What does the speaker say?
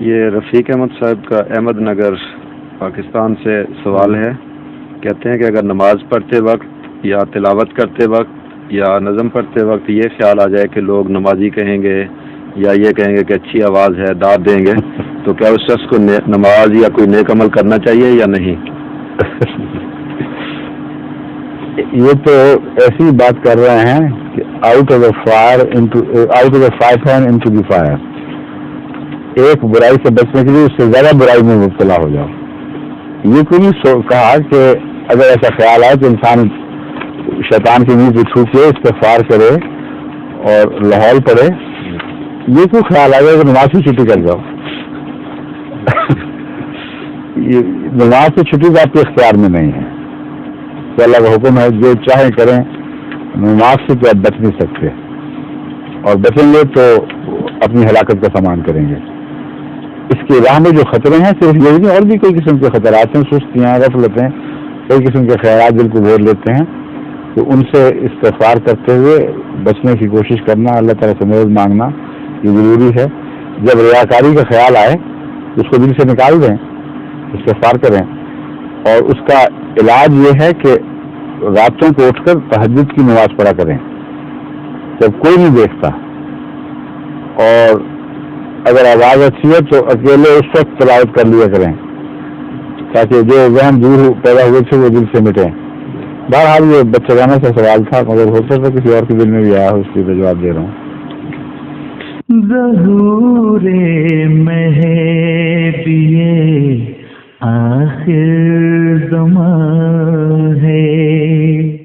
یہ رفیق احمد صاحب کا احمد نگر پاکستان سے سوال ہے. کہتے ہیں کہ اگر نماز پڑھتے وقت یا تلاوت کرتے وقت یا نظم پڑھتے وقت یہ خیال آ جائے کہ لوگ نمازی کہیں گے یا یہ کہیں گے کہ اچھی آواز ہے داد دیں گے تو کیا اس شخص کو نماز یا کوئی نیک عمل کرنا چاہیے یا نہیں؟ یہ تو ایسی بات کر رہے ہیں کہ out of the fire into the fire. ایک برائی سے بچنے کے لیے اس سے زیادہ برائی میں مبتلا ہو جاؤ. یہ کوئی نہیں کہا کہ اگر ایسا خیال آئے تو انسان شیطان کی نیند پہ چھوٹ کے استغفار کرے اور لاہور پڑھے. یہ کوئی خیال آ جائے کہ نماز سے چھٹی کر جاؤ. نماز سے چھٹی تو آپ کے اختیار میں نہیں ہے. تو اللہ کا حکم ہے جو چاہیں کریں. نماز سے تو آپ بچ نہیں سکتے اور بچیں گے تو اپنی ہلاکت کا سامان کریں گے. اس کے راہ میں جو خطرے ہیں صرف یہی نہیں، اور بھی کئی قسم کے خطرات ہیں، سستیاں، غفلتیں، کئی قسم کے خیالات دل کو گھیر لیتے ہیں. تو ان سے استغفار کرتے ہوئے بچنے کی کوشش کرنا، اللہ تعالیٰ سے مدد مانگنا یہ ضروری ہے. جب ریاکاری کا خیال آئے تو اس کو دل سے نکال دیں، استغفار کریں. اور اس کا علاج یہ ہے کہ راتوں کو اٹھ کر تہجد کی نماز پڑھا کریں جب کوئی نہیں دیکھتا. اور اگر آواز اچھی ہے تو اکیلے اس وقت تلاوت کر لیا کریں تاکہ جو ذہن دور پیدا ہوئے تھے وہ دل سے مٹیں. بہرحال یہ بچگانہ کا سوال تھا، مگر ہو سکتا کسی اور کے دل میں بھی آیا ہو، اس لیے جواب دے رہا ہوں. ظہور مہدی آخر زمان ہے